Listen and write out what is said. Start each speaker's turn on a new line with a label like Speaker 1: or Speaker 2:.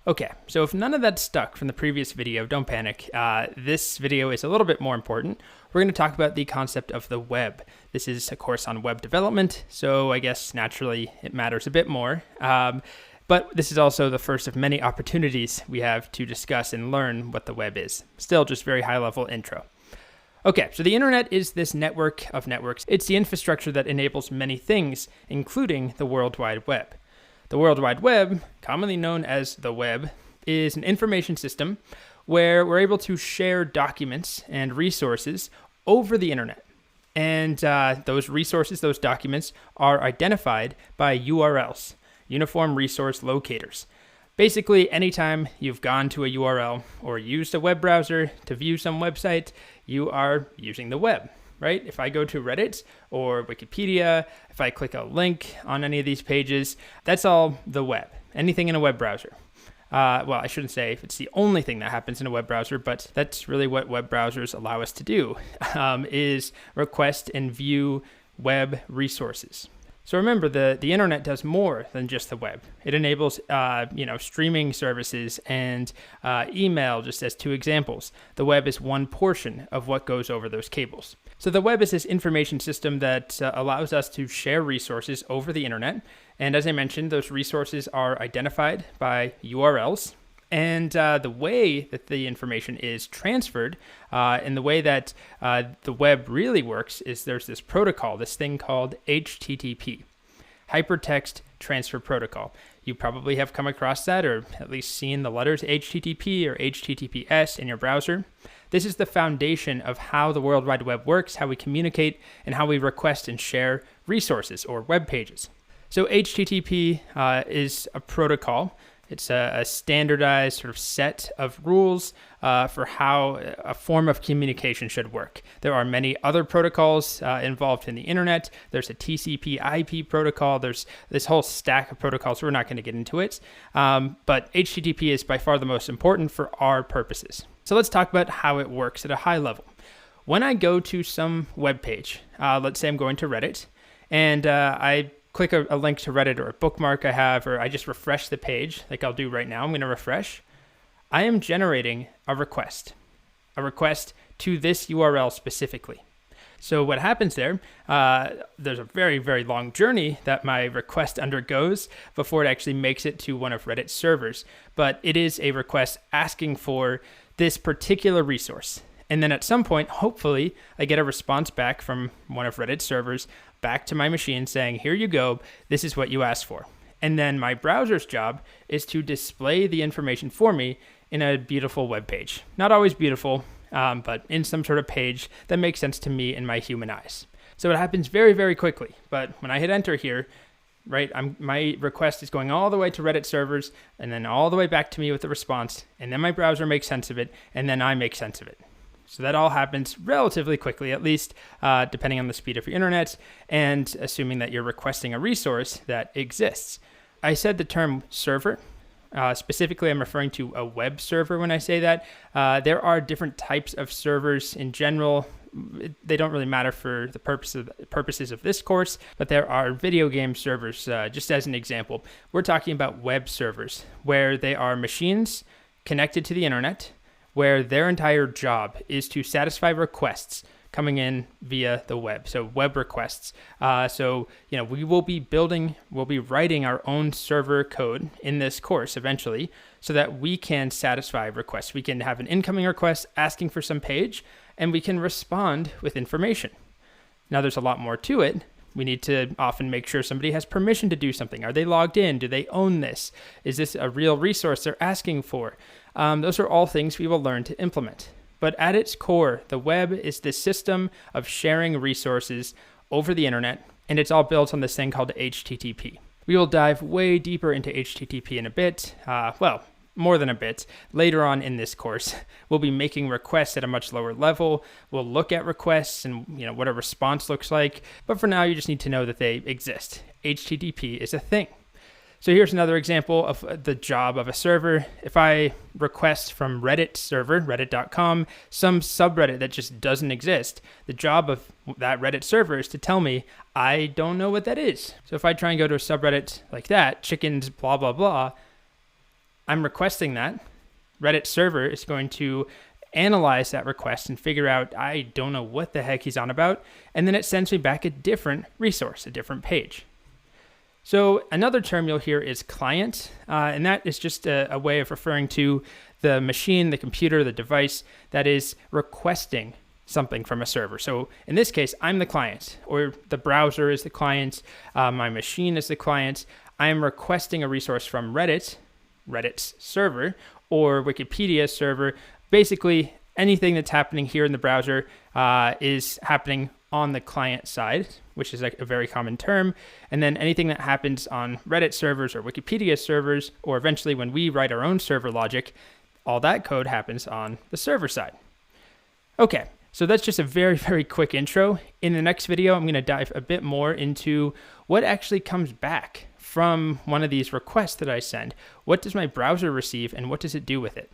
Speaker 1: Okay, so if none of that stuck from the previous video, don't panic. This video is a little bit more important. We're going to talk about the concept of the web. This is a course on web development, so I guess naturally it matters a bit more. But this is also the first of many opportunities we have to discuss and learn what the web is. Still just very high-level intro. Okay, so the internet is this network of networks. It's the infrastructure that enables many things, including the World Wide Web. The World Wide Web, commonly known as the web, is an information system where we're able to share documents and resources over the internet. And those resources, those documents, are identified by URLs, Uniform Resource Locators. Basically, anytime you've gone to a URL or used a web browser to view some website, you are using the web. Right? If I go to Reddit or Wikipedia, if I click a link on any of these pages, that's all the web, anything in a web browser. Well, I shouldn't say if it's the only thing that happens in a web browser, but that's really what web browsers allow us to do, is request and view web resources. So remember, the internet does more than just the web. It enables, streaming services and email, just as two examples. The web is one portion of what goes over those cables. So the web is this information system that allows us to share resources over the internet. And as I mentioned, those resources are identified by URLs. And the way that the information is transferred and the way that the web really works is there's this protocol, this thing called HTTP, Hypertext Transfer Protocol. You probably have come across that or at least seen the letters HTTP or HTTPS in your browser. This is the foundation of how the World Wide Web works, how we communicate, and how we request and share resources or web pages. So HTTP is a protocol. It's a standardized sort of set of rules for how a form of communication should work. There are many other protocols involved in the internet. There's a TCP/IP protocol. There's this whole stack of protocols. We're not going to get into it. But HTTP is by far the most important for our purposes. So let's talk about how it works at a high level. When I go to some web page, let's say I'm going to Reddit, and I click a link to Reddit or a bookmark I have, or I just refresh the page like I'll do right now. I'm going to refresh. I am generating a request to this URL specifically. So what happens there, there's a very, very long journey that my request undergoes before it actually makes it to one of Reddit's servers. But it is a request asking for this particular resource. And then at some point, hopefully, I get a response back from one of Reddit's servers back to my machine saying, here you go, this is what you asked for. And then my browser's job is to display the information for me in a beautiful web page. Not always beautiful, but in some sort of page that makes sense to me and my human eyes. So it happens very, very quickly. But when I hit enter here, right, my request is going all the way to Reddit servers and then all the way back to me with the response. And then my browser makes sense of it, and then I make sense of it. So that all happens relatively quickly, at least depending on the speed of your internet and assuming that you're requesting a resource that exists. I said the term server. Specifically, I'm referring to a web server when I say that. There are different types of servers in general. They don't really matter for the purposes of this course, but there are video game servers. Just as an example, we're talking about web servers where they are machines connected to the internet, where their entire job is to satisfy requests coming in via the web. So web requests. We will be writing our own server code in this course eventually so that we can satisfy requests. We can have an incoming request asking for some page, and we can respond with information. Now there's a lot more to it. We need to often make sure somebody has permission to do something. Are they logged in? Do they own this? Is this a real resource they're asking for? Those are all things we will learn to implement. But at its core, the web is this system of sharing resources over the internet, and it's all built on this thing called HTTP. We will dive way deeper into HTTP in a bit, more than a bit. Later on in this course, we'll be making requests at a much lower level. We'll look at requests and what a response looks like. But for now, you just need to know that they exist. HTTP is a thing. So here's another example of the job of a server. If I request from Reddit server, reddit.com, some subreddit that just doesn't exist, the job of that Reddit server is to tell me, I don't know what that is. So if I try and go to a subreddit like that, chickens, blah, blah, blah, I'm requesting that. Reddit server is going to analyze that request and figure out, I don't know what the heck he's on about, and then it sends me back a different resource, a different page. So another term you'll hear is client, and that is just a way of referring to the machine, the computer, the device that is requesting something from a server. So in this case, I'm the client, or the browser is the client, my machine is the client. I am requesting a resource from Reddit, Reddit's server, or Wikipedia's server. Basically, anything that's happening here in the browser is happening on the client side, which is like a very common term. And then anything that happens on Reddit servers or Wikipedia servers, or eventually when we write our own server logic, all that code happens on the server side. Okay, so that's just a very, very quick intro. In the next video, I'm going to dive a bit more into what actually comes back from one of these requests that I send. What does my browser receive and what does it do with it?